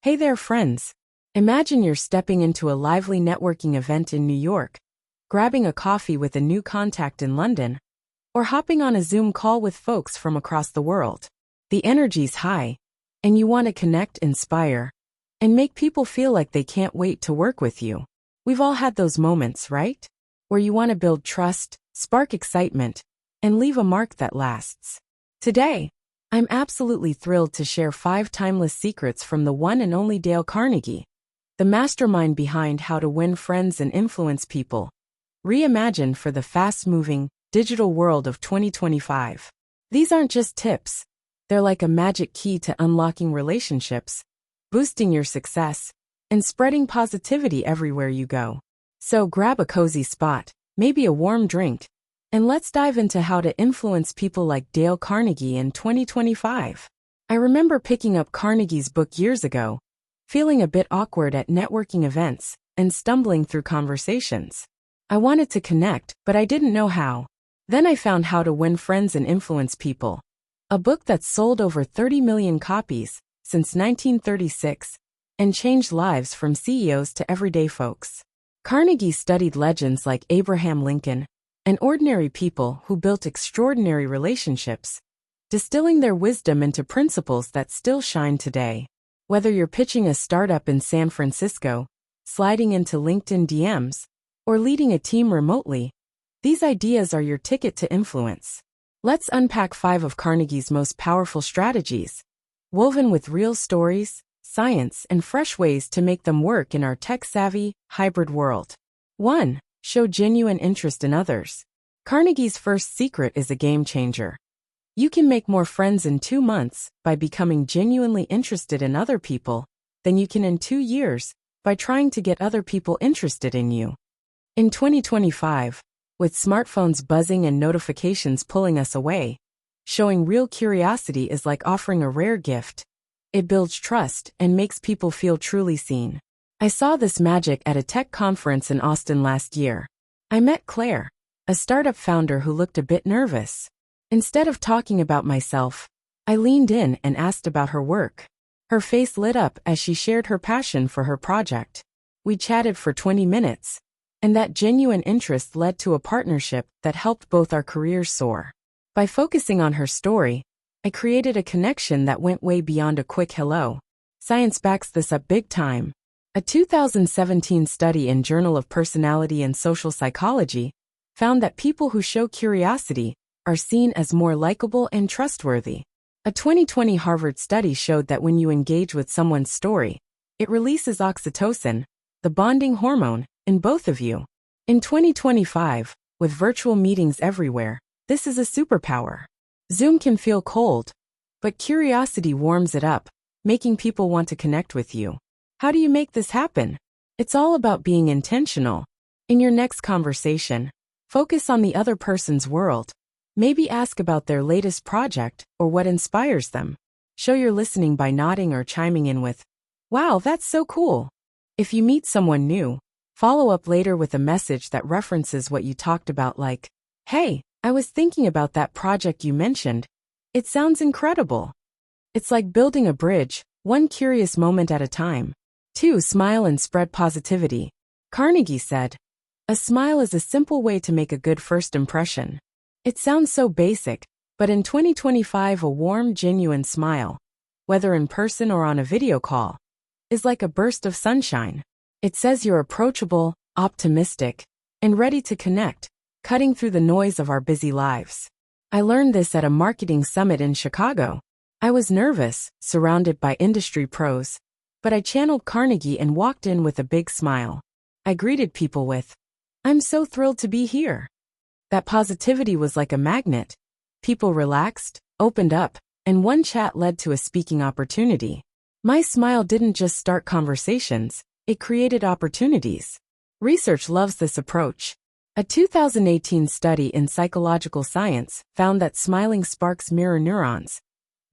Hey there, friends. Imagine you're stepping into a lively networking event in New York, grabbing a coffee with a new contact in London, or hopping on a Zoom call with folks from across the world. The energy's high, and you want to connect, inspire, and make people feel like they can't wait to work with you. We've all had those moments, right? Where you want to build trust, spark excitement, and leave a mark that lasts. Today, I'm absolutely thrilled to share 5 timeless secrets from the one and only Dale Carnegie, the mastermind behind how to win friends and influence people, reimagined for the fast-moving, digital world of 2025. These aren't just tips. They're like a magic key to unlocking relationships, boosting your success, and spreading positivity everywhere you go. So grab a cozy spot, maybe a warm drink, and let's dive into how to influence people like Dale Carnegie in 2025. I remember picking up Carnegie's book years ago, feeling a bit awkward at networking events, and stumbling through conversations. I wanted to connect, but I didn't know how. Then I found How to Win Friends and Influence People, a book that's sold over 30 million copies since 1936 and changed lives from CEOs to everyday folks. Carnegie studied legends like Abraham Lincoln and ordinary people who built extraordinary relationships, distilling their wisdom into principles that still shine today. Whether you're pitching a startup in San Francisco, sliding into LinkedIn DMs, or leading a team remotely, these ideas are your ticket to influence. Let's unpack 5 of Carnegie's most powerful strategies, woven with real stories, science, and fresh ways to make them work in our tech-savvy, hybrid world. 1. Show genuine interest in others. Carnegie's first secret is a game changer. You can make more friends in 2 months by becoming genuinely interested in other people than you can in 2 years by trying to get other people interested in you. In 2025, with smartphones buzzing and notifications pulling us away, showing real curiosity is like offering a rare gift. It builds trust and makes people feel truly seen. I saw this magic at a tech conference in Austin last year. I met Claire, a startup founder who looked a bit nervous. Instead of talking about myself, I leaned in and asked about her work. Her face lit up as she shared her passion for her project. We chatted for 20 minutes, and that genuine interest led to a partnership that helped both our careers soar. By focusing on her story, I created a connection that went way beyond a quick hello. Science backs this up big time. A 2017 study in Journal of Personality and Social Psychology found that people who show curiosity are seen as more likable and trustworthy. A 2020 Harvard study showed that when you engage with someone's story, it releases oxytocin, the bonding hormone, in both of you. In 2025, with virtual meetings everywhere, this is a superpower. Zoom can feel cold, but curiosity warms it up, making people want to connect with you. How do you make this happen? It's all about being intentional. In your next conversation, focus on the other person's world. Maybe ask about their latest project or what inspires them. Show you're listening by nodding or chiming in with, "Wow, that's so cool." If you meet someone new, follow up later with a message that references what you talked about, like, "Hey, I was thinking about that project you mentioned. It sounds incredible." It's like building a bridge, one curious moment at a time. 2. Smile and spread positivity. Carnegie said, "A smile is a simple way to make a good first impression." It sounds so basic, but in 2025 a warm, genuine smile, whether in person or on a video call, is like a burst of sunshine. It says you're approachable, optimistic, and ready to connect, cutting through the noise of our busy lives. I learned this at a marketing summit in Chicago. I was nervous, surrounded by industry pros, but I channeled Carnegie and walked in with a big smile. I greeted people with, "I'm so thrilled to be here." That positivity was like a magnet. People relaxed, opened up, and one chat led to a speaking opportunity. My smile didn't just start conversations, it created opportunities. Research loves this approach. A 2018 study in Psychological Science found that smiling sparks mirror neurons,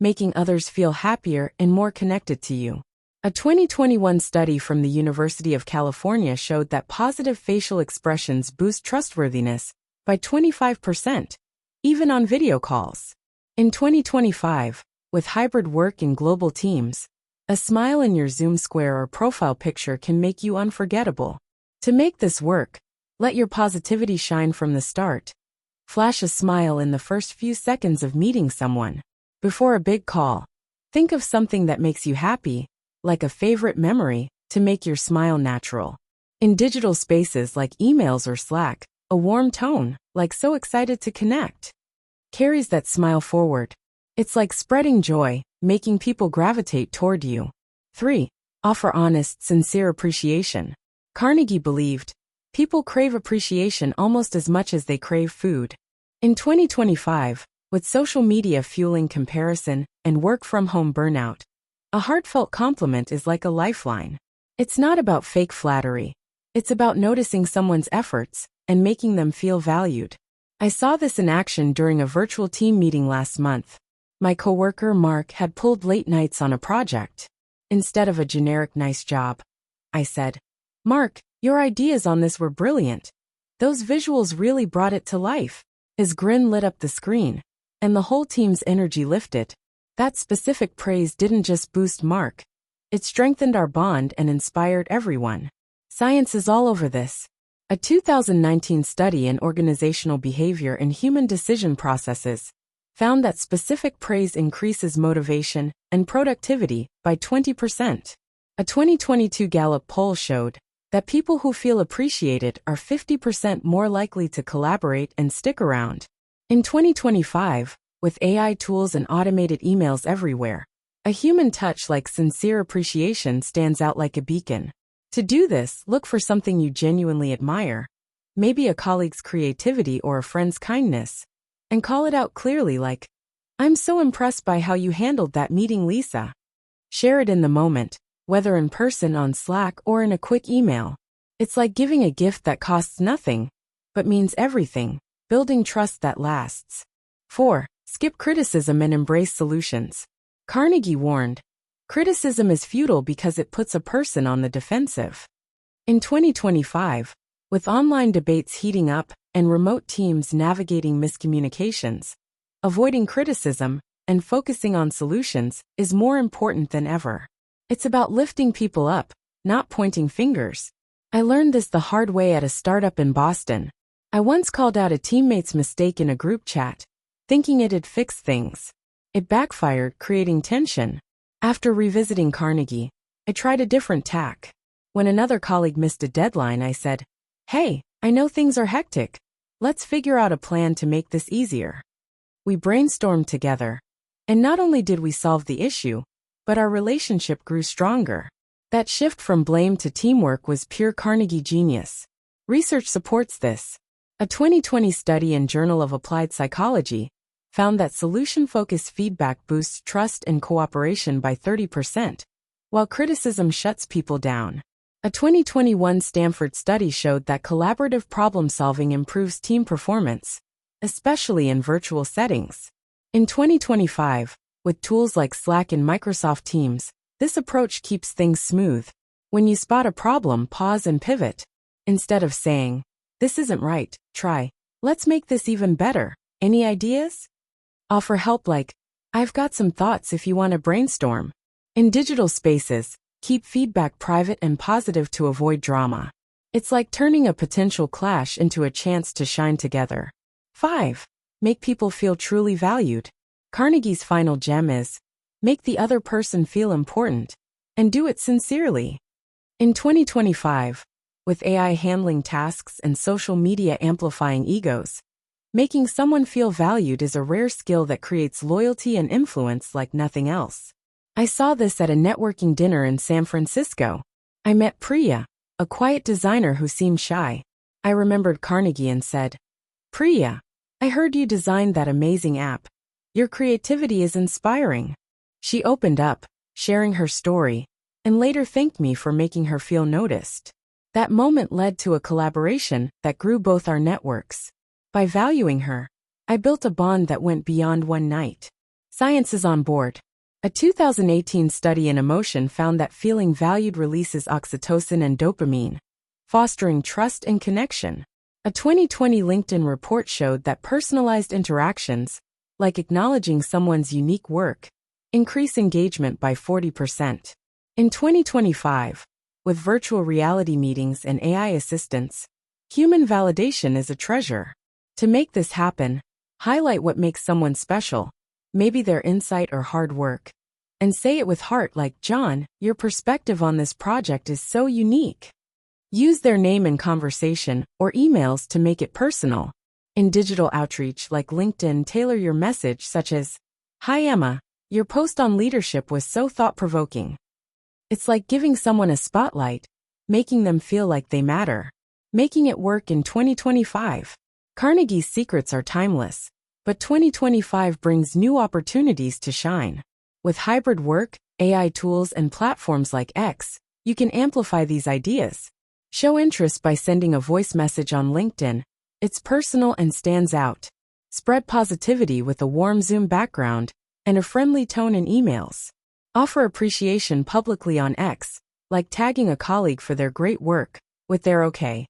making others feel happier and more connected to you. A 2021 study from the University of California showed that positive facial expressions boost trustworthiness by 25%, even on video calls. In 2025, with hybrid work and global teams, A smile in your Zoom square or profile picture can make you unforgettable. To make this work, let your positivity shine from the start. Flash a smile in the first few seconds of meeting someone. Before a big call, think of something that makes you happy, like a favorite memory, to make your smile natural. In digital spaces like emails or Slack, a warm tone, like so excited to connect, carries that smile forward. It's like spreading joy, making people gravitate toward you. 3. Offer honest, sincere appreciation. Carnegie believed, people crave appreciation almost as much as they crave food. In 2025, with social media fueling comparison and work-from-home burnout, a heartfelt compliment is like a lifeline. It's not about fake flattery. It's about noticing someone's efforts and making them feel valued. I saw this in action during a virtual team meeting last month. My coworker Mark had pulled late nights on a project. Instead of a generic "nice job," I said, "Mark, your ideas on this were brilliant. Those visuals really brought it to life." His grin lit up the screen, and the whole team's energy lifted. That specific praise didn't just boost Mark. It strengthened our bond and inspired everyone. Science is all over this. A 2019 study in organizational behavior and human decision processes found that specific praise increases motivation and productivity by 20%. A 2022 Gallup poll showed that people who feel appreciated are 50% more likely to collaborate and stick around. In 2025, with AI tools and automated emails everywhere, a human touch like sincere appreciation stands out like a beacon. To do this, look for something you genuinely admire, maybe a colleague's creativity or a friend's kindness, and call it out clearly like, "I'm so impressed by how you handled that meeting, Lisa." Share it in the moment, whether in person on Slack or in a quick email. It's like giving a gift that costs nothing, but means everything, building trust that lasts. 4. Skip criticism and embrace solutions. Carnegie warned, criticism is futile because it puts a person on the defensive. In 2025, with online debates heating up and remote teams navigating miscommunications, avoiding criticism and focusing on solutions is more important than ever. It's about lifting people up, not pointing fingers. I learned this the hard way at a startup in Boston. I once called out a teammate's mistake in a group chat, thinking it'd fix things. It backfired, creating tension. After revisiting Carnegie, I tried a different tack. When another colleague missed a deadline, I said, "Hey, I know things are hectic. Let's figure out a plan to make this easier." We brainstormed together, and not only did we solve the issue, but our relationship grew stronger. That shift from blame to teamwork was pure Carnegie genius. Research supports this. A 2020 study in Journal of Applied Psychology found that solution-focused feedback boosts trust and cooperation by 30%, while criticism shuts people down. A 2021 Stanford study showed that collaborative problem-solving improves team performance, especially in virtual settings. In 2025, with tools like Slack and Microsoft Teams, this approach keeps things smooth. When you spot a problem, pause and pivot. Instead of saying, "This isn't right," try, "Let's make this even better. Any ideas?" Offer help like, "I've got some thoughts if you want to brainstorm." In digital spaces, keep feedback private and positive to avoid drama. It's like turning a potential clash into a chance to shine together. 5. Make people feel truly valued. Carnegie's final gem is, make the other person feel important, and do it sincerely. In 2025, with AI handling tasks and social media amplifying egos, making someone feel valued is a rare skill that creates loyalty and influence like nothing else. I saw this at a networking dinner in San Francisco. I met Priya, a quiet designer who seemed shy. I remembered Carnegie and said, "Priya, I heard you designed that amazing app. Your creativity is inspiring." She opened up, sharing her story, and later thanked me for making her feel noticed. That moment led to a collaboration that grew both our networks. By valuing her, I built a bond that went beyond one night. Science is on board. A 2018 study in emotion found that feeling valued releases oxytocin and dopamine, fostering trust and connection. A 2020 LinkedIn report showed that personalized interactions, like acknowledging someone's unique work, Increase engagement by 40%. In 2025, with virtual reality meetings and AI assistance, human validation is a treasure. To make this happen, highlight what makes someone special, maybe their insight or hard work, and say it with heart like, "John, your perspective on this project is so unique." Use their name in conversation or emails to make it personal. In digital outreach like LinkedIn, tailor your message such as, "Hi Emma, your post on leadership was so thought-provoking." It's like giving someone a spotlight, making them feel like they matter. Making it work in 2025. Carnegie's secrets are timeless, but 2025 brings new opportunities to shine. With hybrid work, AI tools, and platforms like X, you can amplify these ideas. Show interest by sending a voice message on LinkedIn. It's personal and stands out. Spread positivity with a warm Zoom background and a friendly tone in emails. Offer appreciation publicly on X, like tagging a colleague for their great work, with their okay.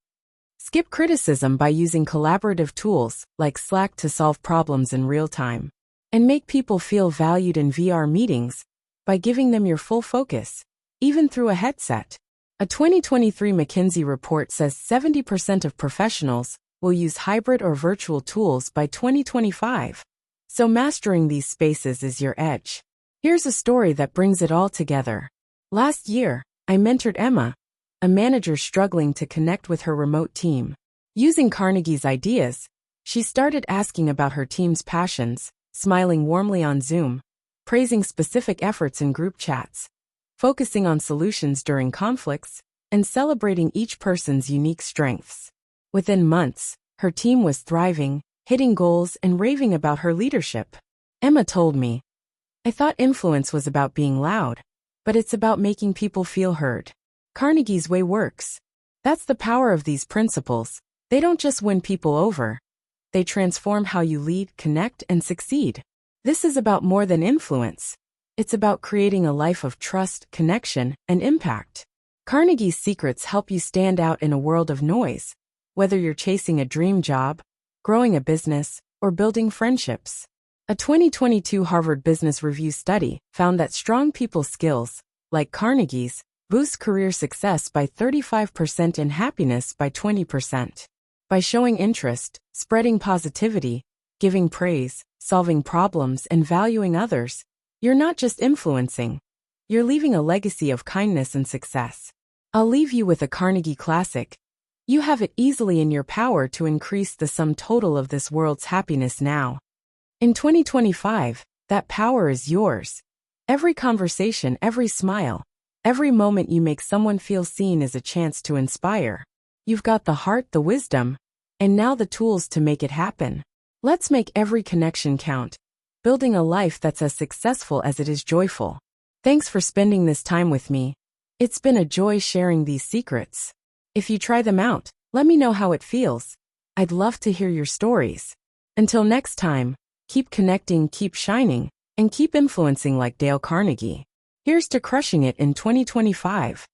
Skip criticism by using collaborative tools like Slack to solve problems in real time. And make people feel valued in VR meetings by giving them your full focus, even through a headset. A 2023 McKinsey report says 70% of professionals will use hybrid or virtual tools by 2025. So mastering these spaces is your edge. Here's a story that brings it all together. Last year, I mentored Emma, a manager struggling to connect with her remote team. Using Carnegie's ideas, she started asking about her team's passions, smiling warmly on Zoom, praising specific efforts in group chats, focusing on solutions during conflicts, and celebrating each person's unique strengths. Within months, her team was thriving, hitting goals, and raving about her leadership. Emma told me, "I thought influence was about being loud, but it's about making people feel heard." Carnegie's way works. That's the power of these principles. They don't just win people over. They transform how you lead, connect, and succeed. This is about more than influence. It's about creating a life of trust, connection, and impact. Carnegie's secrets help you stand out in a world of noise, whether you're chasing a dream job, growing a business, or building friendships. A 2022 Harvard Business Review study found that strong people skills, like Carnegie's, boost career success by 35% and happiness by 20%. By showing interest, spreading positivity, giving praise, solving problems, and valuing others, you're not just influencing, you're leaving a legacy of kindness and success. I'll leave you with a Carnegie classic. You have it easily in your power to increase the sum total of this world's happiness now. In 2025, that power is yours. Every conversation, every smile, every moment you make someone feel seen is a chance to inspire. You've got the heart, the wisdom, and now the tools to make it happen. Let's make every connection count, building a life that's as successful as it is joyful. Thanks for spending this time with me. It's been a joy sharing these secrets. If you try them out, let me know how it feels. I'd love to hear your stories. Until next time, keep connecting, keep shining, and keep influencing like Dale Carnegie. Here's to crushing it in 2025.